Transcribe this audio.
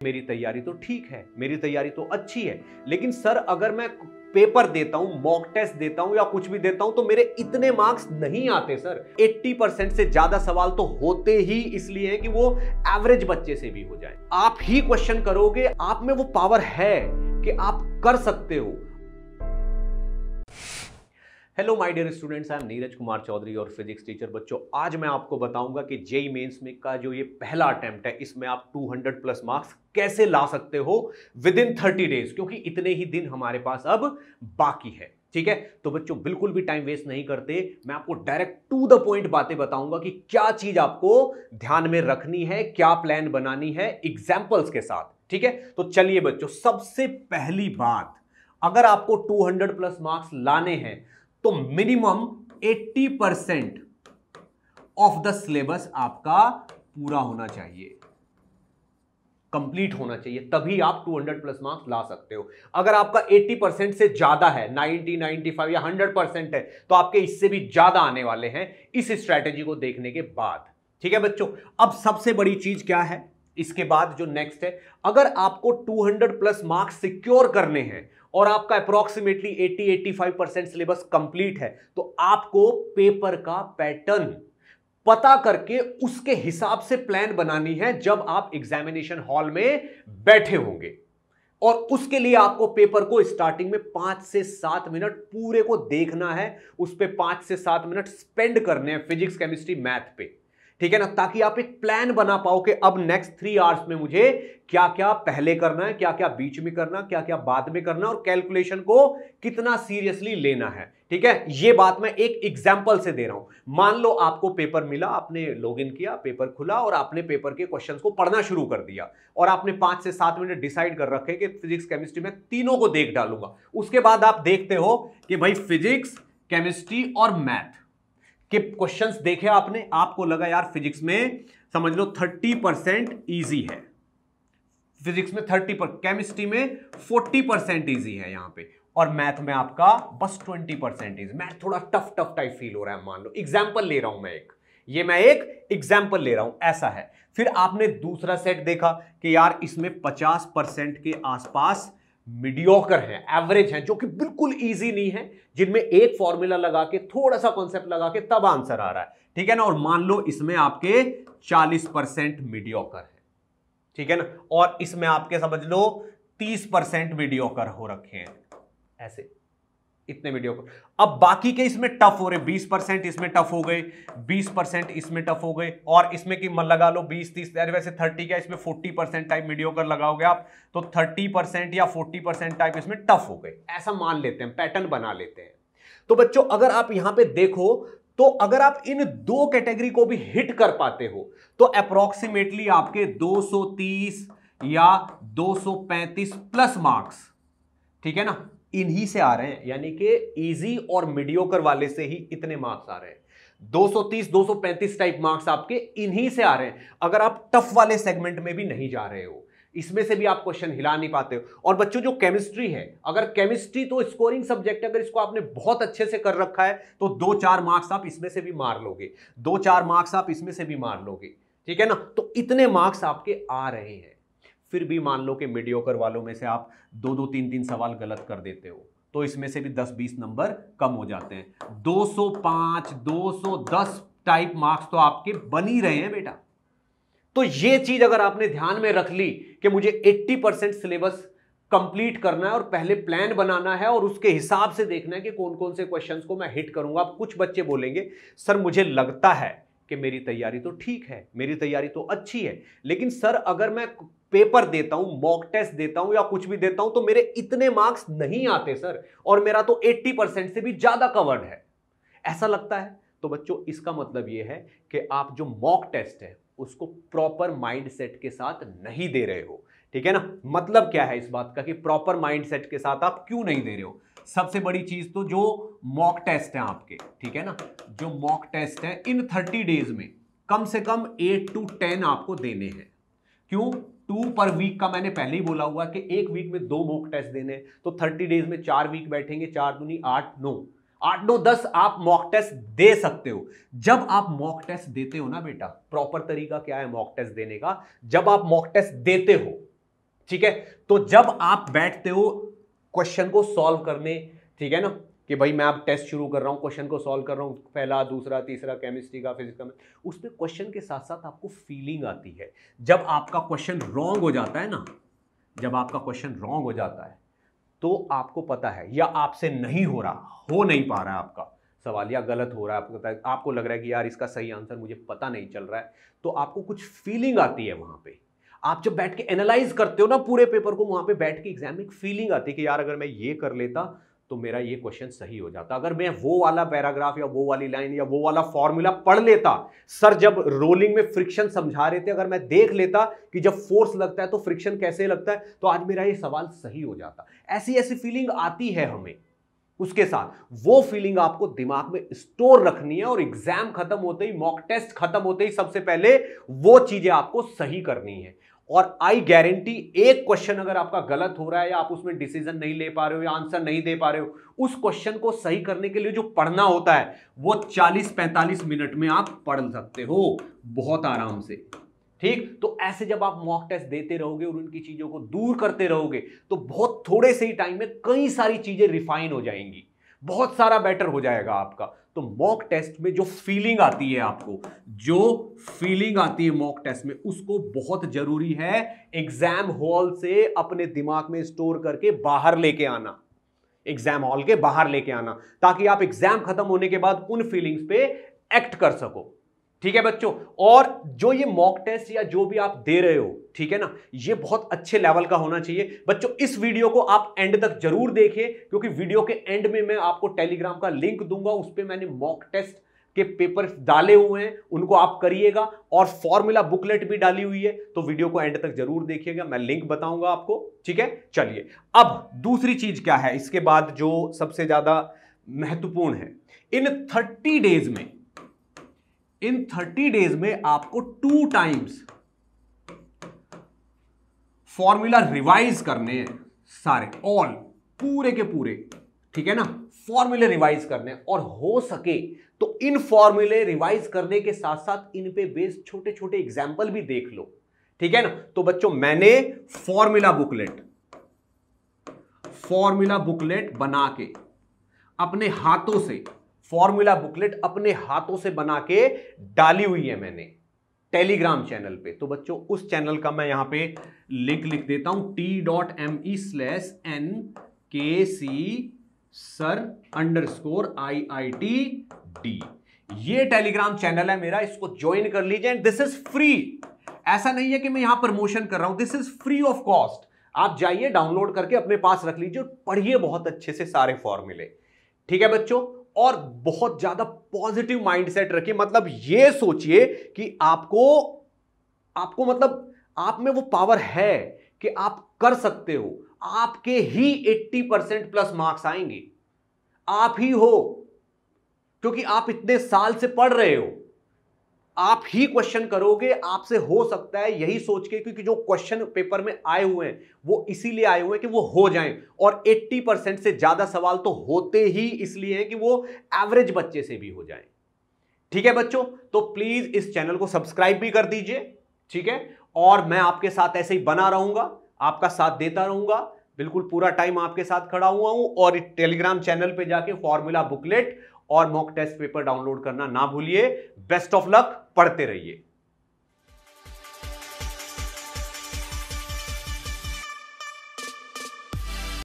मेरी तैयारी तो ठीक है, मेरी तैयारी तो अच्छी है, लेकिन सर अगर मैं पेपर देता हूं, मॉक टेस्ट देता हूं या कुछ भी देता हूं तो मेरे इतने मार्क्स नहीं आते सर। 80% से ज्यादा सवाल तो होते ही इसलिए हैं कि वो एवरेज बच्चे से भी हो जाए। आप ही क्वेश्चन करोगे, आप में वो पावर है कि आप कर सकते हो। Hello my dear students, I am Neeraj Kumar Chaudhary और फिजिक्स टीचर। बच्चों, आज मैं आपको बताऊंगा कि जेईई मेंस में का जो ये पहला अटेम्प्ट है, इसमें आप 200 प्लस मार्क्स कैसे ला सकते हो विद इन 30 डेज, क्योंकि इतने ही दिन हमारे पास अब बाकी है। ठीक है, तो बच्चों बिल्कुल भी टाइम वेस्ट नहीं करते, मैं आपको डायरेक्ट टू द पॉइंट बातें बताऊंगा कि क्या चीज आपको ध्यान में रखनी है, क्या प्लान बनानी है एग्जाम्पल्स के साथ। ठीक है, तो चलिए बच्चों, सबसे पहली बात, अगर आपको 200 प्लस मार्क्स लाने हैं तो मिनिमम 80% ऑफ द सिलेबस आपका पूरा होना चाहिए, कंप्लीट होना चाहिए, तभी आप 200 प्लस मार्क्स ला सकते हो। अगर आपका 80% से ज्यादा है, 90, 95 या 100% है, तो आपके इससे भी ज्यादा आने वाले हैं इस स्ट्रैटेजी को देखने के बाद। ठीक है बच्चों, अब सबसे बड़ी चीज क्या है इसके बाद जो नेक्स्ट है, अगर आपको 200 प्लस मार्क्स सिक्योर करने हैं और आपका अप्रोक्सीमेटली 80-85% सिलेबस कंप्लीट है, तो आपको पेपर का पैटर्न पता करके उसके हिसाब से प्लान बनानी है जब आप एग्जामिनेशन हॉल में बैठे होंगे। और उसके लिए आपको पेपर को स्टार्टिंग में 5 से 7 मिनट पूरे को देखना है, उस पर 5 से 7 मिनट स्पेंड करने हैं फिजिक्स, केमिस्ट्री, मैथ पे। ठीक है ना, ताकि आप एक प्लान बना पाओ कि अब नेक्स्ट 3 आवर्स में मुझे क्या क्या पहले करना है, क्या क्या बीच में करना, क्या क्या बाद में करना, और कैलकुलेशन को कितना सीरियसली लेना है। ठीक है, ये बात मैं एक एग्जांपल से दे रहा हूं। मान लो आपको पेपर मिला, आपने लॉगिन किया, पेपर खुला और आपने पेपर के क्वेश्चंस को पढ़ना शुरू कर दिया, और आपने 5 से 7 मिनट डिसाइड कर रखे कि फिजिक्स, केमिस्ट्री में तीनों को देख डालूंगा। उसके बाद आप देखते हो कि भाई फिजिक्स, केमिस्ट्री और मैथ के क्वेश्चंस देखे आपने, आपको लगा यार फिजिक्स में समझ लो 30% इजी है, फिजिक्स में 30%, केमिस्ट्री में 40% इजी है यहां पे, और मैथ में आपका बस 20% इजी। मैथ थोड़ा टफ टाइप फील हो रहा है, मान लो एग्जाम्पल ले रहा हूं मैं एक एग्जाम्पल ले रहा हूं, ऐसा है। फिर आपने दूसरा सेट देखा कि यार इसमें 50% के आसपास मीडियोकर है, एवरेज है, जो कि बिल्कुल इजी नहीं है, जिनमें एक फॉर्मूला लगा के, थोड़ा सा कॉन्सेप्ट लगा के तब आंसर आ रहा है। ठीक है ना, और मान लो इसमें आपके 40% मीडियोकर है। ठीक है ना, और इसमें आपके समझ लो 30% मीडियोकर हो रखे हैं, ऐसे इतने मीडियोकर। अब बाकी के इसमें टफ हो रहे, 20% इसमें टफ हो गए, 20% इसमें टफ हो गए, और इसमें की लगा लो 20-30, वैसे 30 क्या, इसमें 40% टाइप मीडियोकर लगाओगे आप, तो 30% या 40% टाइप इसमें टफ हो गए, ऐसा मान लेते हैं, पैटर्न बना लेते हैं। तो बच्चों अगर आप यहां पे देखो, तो अगर आप इन दो कैटेगरी को भी हिट कर पाते हो तो अप्रोक्सीमेटली आपके 230 या 235 प्लस मार्क्स, ठीक है ना, इन्हीं से आ रहे हैं, यानी कि इजी और मीडियोकर वाले से ही इतने मार्क्स आ रहे हैं। 230, 235 टाइप मार्क्स आपके इन्हीं से आ रहे हैं, अगर आप टफ वाले सेगमेंट में भी नहीं जा रहे हो, इसमें से भी आप क्वेश्चन हिला नहीं पाते हो। और बच्चों जो केमिस्ट्री है, अगर केमिस्ट्री तो स्कोरिंग सब्जेक्ट है, अगर इसको आपने बहुत अच्छे से कर रखा है तो 2-4 मार्क्स आप इसमें से भी मार लोगे, 2-4 मार्क्स आप इसमें से भी मार लोगे। ठीक है ना, तो इतने मार्क्स आपके आ रहे हैं। फिर भी मान लो कि मीडियोकर वालों में से आप 2-2, 3-3 सवाल गलत कर देते हो, तो इसमें से भी 10-20 नंबर कम हो जाते हैं। 205, 210 टाइप मार्क्स तो आपके बन ही रहे हैं बेटा। तो ये चीज अगर आपने ध्यान में रख ली कि मुझे 80% सिलेबस कंप्लीट करना है और पहले प्लान बनाना है और उसके हिसाब से देखना है कि कौन कौन से क्वेश्चंस को मैं हिट करूंगा। अब कुछ बच्चे बोलेंगे सर मुझे लगता है कि मेरी तैयारी तो ठीक है, मेरी तैयारी तो अच्छी है, लेकिन सर अगर मैं पेपर देता हूं, मॉक टेस्ट देता हूं या कुछ भी देता हूं तो मेरे इतने मार्क्स नहीं आते सर, और मेरा तो 80% से भी ज्यादा कवर्ड है, ऐसा लगता है। तो बच्चों इसका मतलब यह है कि आप जो मॉक टेस्ट है उसको प्रॉपर माइंडसेट के साथ नहीं दे रहे हो। ठीक है ना, मतलब क्या है इस बात का कि प्रॉपर माइंडसेट के साथ आप क्यों नहीं दे रहे हो। सबसे बड़ी चीज तो जो मॉक टेस्ट है आपके, ठीक है ना, जो मॉक टेस्ट है इन 30 डेज में कम से कम 8 to 10 आपको देने हैं। क्यों? 2 पर वीक का मैंने पहले ही बोला हुआ कि एक वीक में 2 मॉक टेस्ट देने, तो 30 डेज में 4 वीक बैठेंगे, 4 दूनी 8, 9 10 आप मॉक टेस्ट दे सकते हो। जब आप मॉक टेस्ट देते हो ना बेटा, प्रॉपर तरीका क्या है मॉक टेस्ट देने का, जब आप मॉक टेस्ट देते हो ठीक है, तो जब आप बैठते हो क्वेश्चन को सॉल्व करने, ठीक है ना, कि भाई मैं अब टेस्ट शुरू कर रहा हूं, क्वेश्चन को सॉल्व कर रहा हूं, पहला दूसरा तीसरा केमिस्ट्री का फिजिक्स का, उसमें क्वेश्चन के साथ साथ आपको फीलिंग आती है। जब आपका क्वेश्चन रॉन्ग हो जाता है ना, जब आपका क्वेश्चन रॉन्ग हो जाता है तो आपको पता है या आपसे नहीं हो रहा, हो नहीं पा रहा है आपका सवाल, या गलत हो रहा है, आपको लग रहा है कि यार इसका सही आंसर मुझे पता नहीं चल रहा है, तो आपको कुछ फीलिंग आती है वहां पे। आप जब बैठ के एनालाइज करते हो ना पूरे पेपर को, वहां पे बैठ के एग्जाम में एक फीलिंग आती है कि यार अगर मैं ये कर लेता तो मेरा ये क्वेश्चन सही हो जाता, अगर मैं वो वाला पैराग्राफ या वो वाली लाइन या वो वाला फॉर्मूला पढ़ लेता, सर जब रोलिंग में फ्रिक्शन समझा रहे थे अगर मैं देख लेता कि जब फोर्स लगता है तो फ्रिक्शन कैसे लगता है, तो आज मेरा ये सवाल सही हो जाता। ऐसी ऐसी फीलिंग आती है हमें, उसके साथ वो फीलिंग आपको दिमाग में स्टोर रखनी है, और एग्जाम खत्म होते ही, मॉक टेस्ट खत्म होते ही सबसे पहले वो चीजें आपको सही करनी है। और आई गारंटी, एक क्वेश्चन अगर आपका गलत हो रहा है या आप उसमें डिसीजन नहीं ले पा रहे हो या आंसर नहीं दे पा रहे हो, उस क्वेश्चन को सही करने के लिए जो पढ़ना होता है वो 40-45 मिनट में आप पढ़ सकते हो बहुत आराम से। ठीक, तो ऐसे जब आप मॉक टेस्ट देते रहोगे और उनकी चीजों को दूर करते रहोगे तो बहुत थोड़े से ही टाइम में कई सारी चीजें रिफाइन हो जाएंगी, बहुत सारा बेटर हो जाएगा आपका। तो मॉक टेस्ट में जो फीलिंग आती है आपको, जो फीलिंग आती है मॉक टेस्ट में, उसको बहुत जरूरी है एग्जाम हॉल से अपने दिमाग में स्टोर करके बाहर लेके आना, एग्जाम हॉल के बाहर लेके आना, ताकि आप एग्जाम खत्म होने के बाद उन फीलिंग्स पे एक्ट कर सको। ठीक है बच्चों, और जो ये मॉक टेस्ट या जो भी आप दे रहे हो, ठीक है ना, ये बहुत अच्छे लेवल का होना चाहिए। बच्चों इस वीडियो को आप एंड तक जरूर देखिए, क्योंकि वीडियो के एंड में मैं आपको टेलीग्राम का लिंक दूंगा, उस पर मैंने मॉक टेस्ट के पेपर डाले हुए हैं, उनको आप करिएगा, और फॉर्मूला बुकलेट भी डाली हुई है, तो वीडियो को एंड तक जरूर देखिएगा, मैं लिंक बताऊंगा आपको। ठीक है, चलिए अब दूसरी चीज क्या है इसके बाद जो सबसे ज्यादा महत्वपूर्ण है, इन 30 डेज में आपको 2 टाइम्स फॉर्मूला रिवाइज करने हैं, सारे ऑल पूरे के पूरे, ठीक है ना, फॉर्मूले रिवाइज करने हैं, और हो सके तो इन फॉर्मूले रिवाइज करने के साथ साथ इन पे बेस्ड छोटे छोटे एग्जाम्पल भी देख लो। ठीक है ना, तो बच्चों मैंने फॉर्मूला बुकलेट बना के अपने हाथों से, फॉर्मूला बुकलेट अपने हाथों से बना के डाली हुई है मैंने टेलीग्राम चैनल पे। तो बच्चों उस चैनल का मैं यहां पे लिंक लिख देता हूं, t.me/nkcsir_IITD। ये टेलीग्राम चैनल है मेरा, इसको ज्वाइन कर लीजिए, एंड दिस इज फ्री। ऐसा नहीं है कि मैं यहां प्रमोशन कर रहा हूं, this is free of cost. आप जाइए डाउनलोड करके अपने पास रख लीजिए, पढ़िए बहुत अच्छे से सारे फॉर्मूले। ठीक है बच्चों, और बहुत ज्यादा पॉजिटिव माइंडसेट रखिए, मतलब ये सोचिए कि आपको मतलब आप में वो पावर है कि आप कर सकते हो, आपके ही 80% प्लस मार्क्स आएंगे, आप ही हो, क्योंकि आप इतने साल से पढ़ रहे हो, आप ही क्वेश्चन करोगे, आपसे हो सकता है, यही सोच के, क्योंकि जो क्वेश्चन पेपर में आए हुए हैं वो इसीलिए आए हुए हैं कि वो हो जाएं, और 80% से ज्यादा सवाल तो होते ही इसलिए हैं कि वो एवरेज बच्चे से भी हो जाएं। ठीक है बच्चों, तो प्लीज इस चैनल को सब्सक्राइब भी कर दीजिए। ठीक है, और मैं आपके साथ ऐसे ही बना रहूंगा, आपका साथ देता रहूंगा, बिल्कुल पूरा टाइम आपके साथ खड़ा हुआ हूं। और टेलीग्राम चैनल पे जाके फॉर्मूला बुकलेट और मॉक टेस्ट पेपर डाउनलोड करना ना भूलिए। बेस्ट ऑफ लक, पढ़ते रहिए।